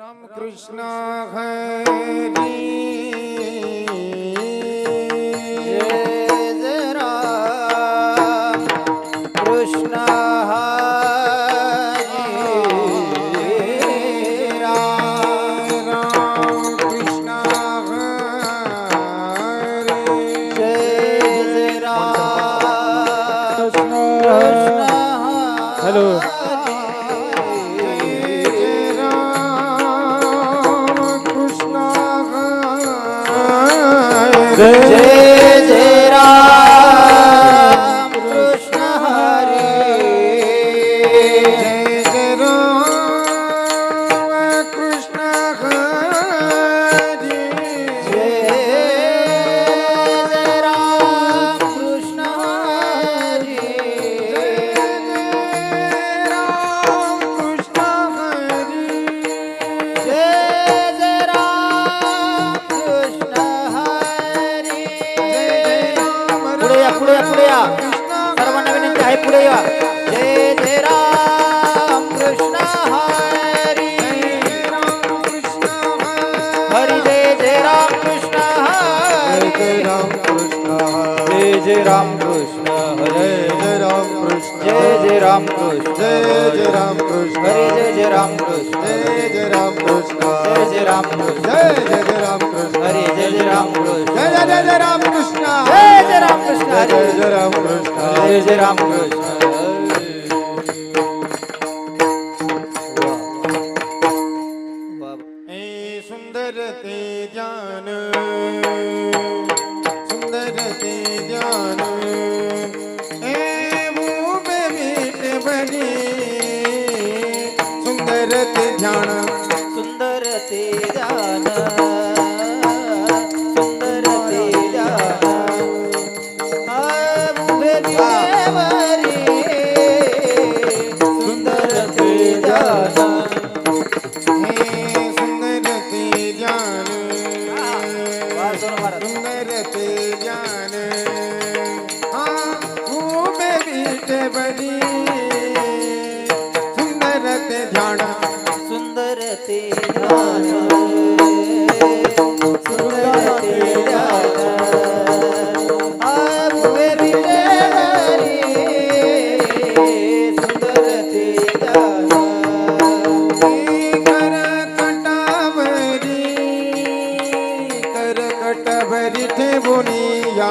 राम कृष्ण हरी जय राम कृष्ण हरी राम कृष्ण हरी जय Ram Krishna hello जय जय राम कृष्ण हरे जय जय राम कृष्ण हरि जय जय राम कृष्ण हरे राम कृष्ण हरि जय जय राम कृष्ण हरे पुढे या सर्वांना विनंती आहे पुढे या जय जय राम कृष्ण हरी हरी जय जय राम कृष्ण हरी जय जय राम कृष्ण हरे जय जय राम कृष्ण हरे जय जय राम कृष्ण जय जय राम कृष्ण हरे जय जय राम कृष्ण जय जय राम कृष्ण हरे जय जय राम कृष्ण सुंदर ते ज्ञान सुंदर ते ज्ञान भूपे मीठ बनी सुंदर ते ध्यान सुंदर ते ध्यान सुंदर ते ध्यान उभे विटेवरी सुंदर ते ध्यान सुंदर ते ज्ञान सुंदर ते ज्ञान भूपे मीठ बनी सुंदर ते ध्यान सुंदर ते ध्यान सुंदर ते ध्यान उभे विटेवरी सुंदर ते ध्यान करकटभरी ठेवूनिया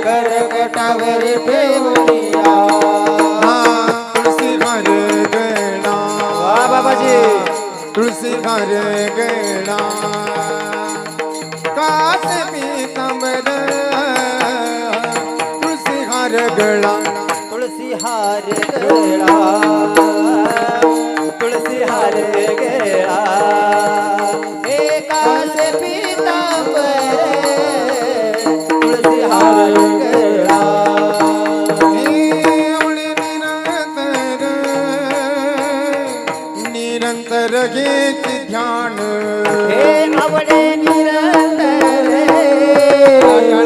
करकटावरी ठेवूनिया तुळसी घर गळा वा बाबाजी तुळसी घर गळा कास पीतांबर तुळसी घर गळा तुळसी हार गेळा तुळसी हार गेळा एकास पीतांबर तुळसी हार गेळा निरंतर घेत ध्यान हे आवडे निरंतर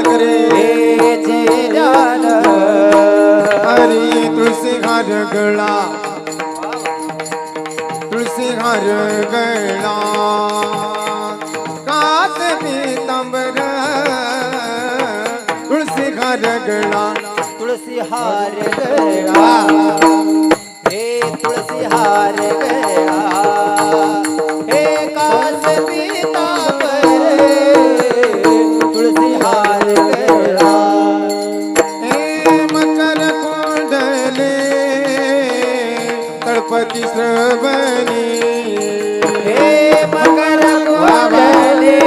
करे हेचे ध्यान हरी तुळसी घर गळा तुळसी घर गळा कास पीतांबर तुळसी घर गळा तुळसी हार गळा हे तुळसी हार गळा हे कास पीतांबर तुळसी हार गळा हे मकर कोंडले तळपती श्रवणी हे मकर कुंडले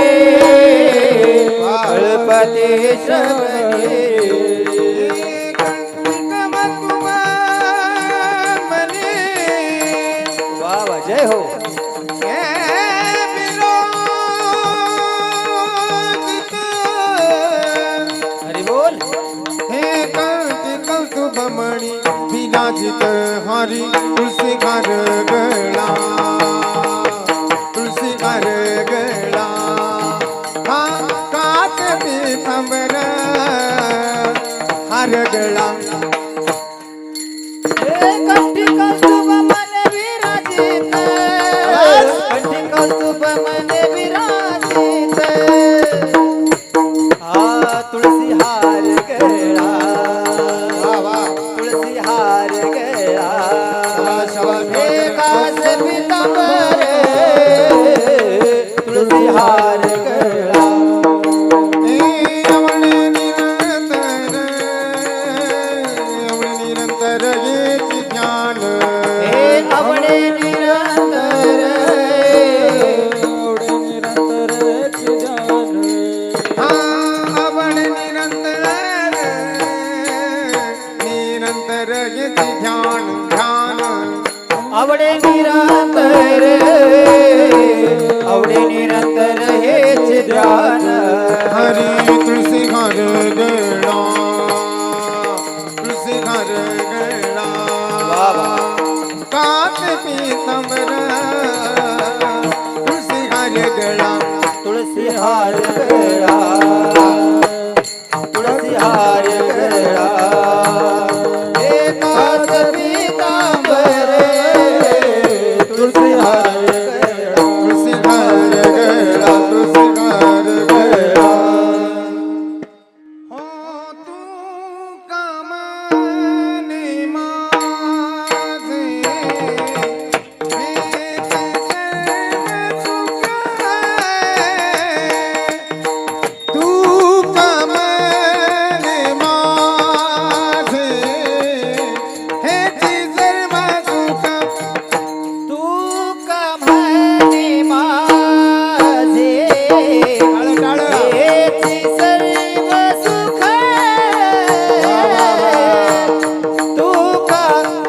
तळपती श्रवणी वा वा जय हो हरी बोल हे कौतुभमणी विराजित हरी तुळसी घर गळा तुळसी घर गळा हा काक पीतांबर हार गळा हे कंठी आवडे निरंतर आवडे निरंतर हेच ध्यान हरी तुलसी घर गळा तुलसी घर गळा काच पीतांबर तुलसी घर गळा तुळसी हार गळा तुळसी हार गळा एकाच पीतांबर तुळसी हार गळा तुलसी घर गळा तुलसी घर गळा हो तू कामने माझे हेच सर्व सुख तू कामने माझे हेच सर्व सुख तू का म्हणे माझे टाळ हेची सर्व सुख तू का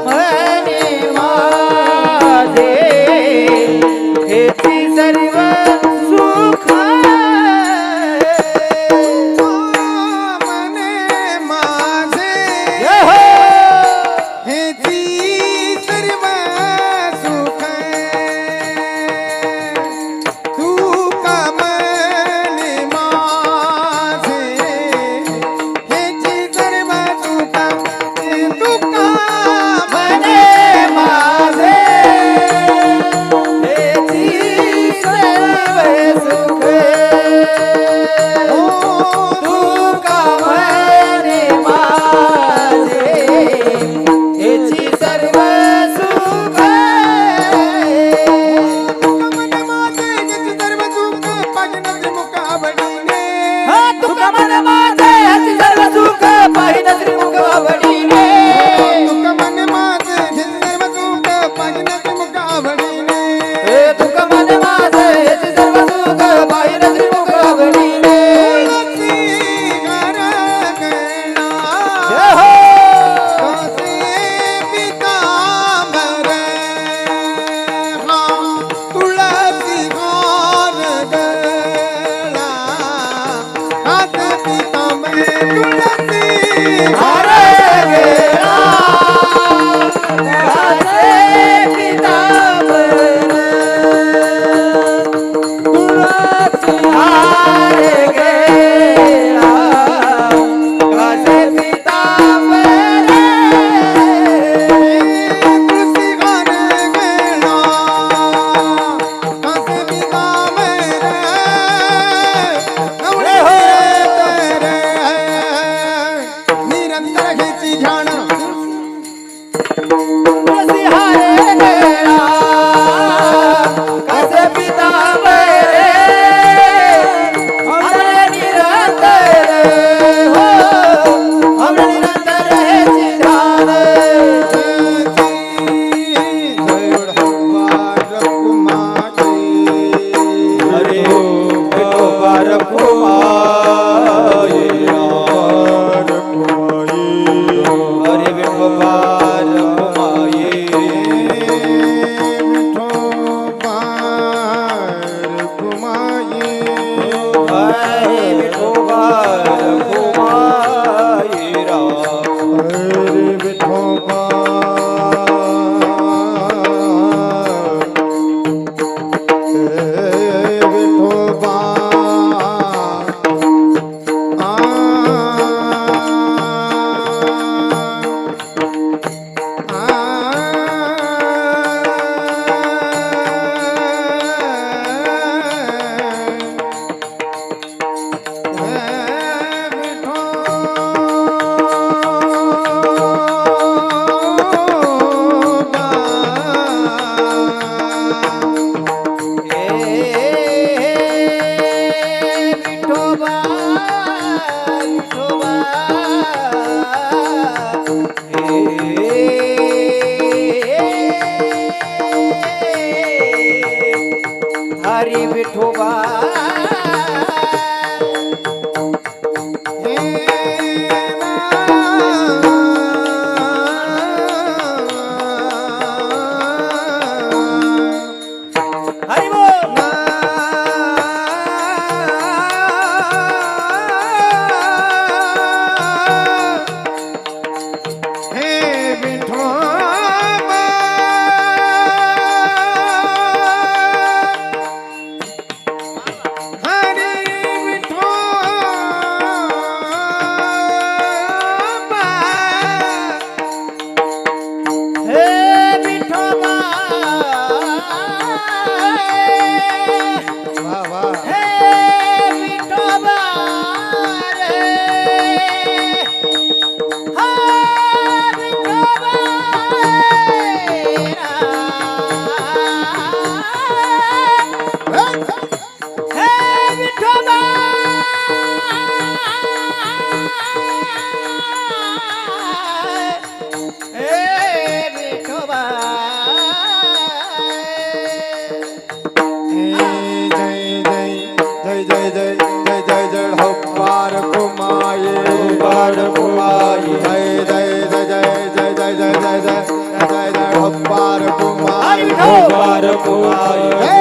म्हणे माझे हेची सर्व सुख मने माझे हेची सर्व सुख तू कामने माझे हेची सर्व सुख तू कामने माझे हेची सर्व सुख तू का म्हणे माझे हेची सर्व सुख मने माझे हेची सर्व सुख पाहिजे मुख आवडीने तुका मन माझे हेची सर्व सुख पाहिन श्रीमुख आवडीने तुका मने माझे हेची सर्व सुख पाहिजे मुख आवडीने तुका मन माझे हेची सर्व सुख पाहिन श्रीमुख आवडीने तुलसी घर गळा कासे पीतांबर हा तुलसी घर गळा कासे पीतांबर तुलसी हर गेला कासे पीतांबर तुळसी हार गेला कासे पीतांबर तुलसी घर गळा कासे पीतांबर एवढे निरंतर निरंतर घ्यायची ध्यान तुळसी हार गेला कासे पीतांबर आवडे निरंतर हो आवडे निरंतर हेची ध्यान हरे विठोबा रखुमाई हरे विठोबा रखुमाई हरे विठोबा रखुमाई रा हरी विठोबा हे विठोबा वा वा हे विठोबा रे हा विठोबा हे विठोबा हे विठोबा जय जय जय जय जय जय जय हब्बार कुमाये हब्बार कुमाये जय जय जय जय जय जय जय जय जय जय जय हब्बार कुमाये हरि विठो जय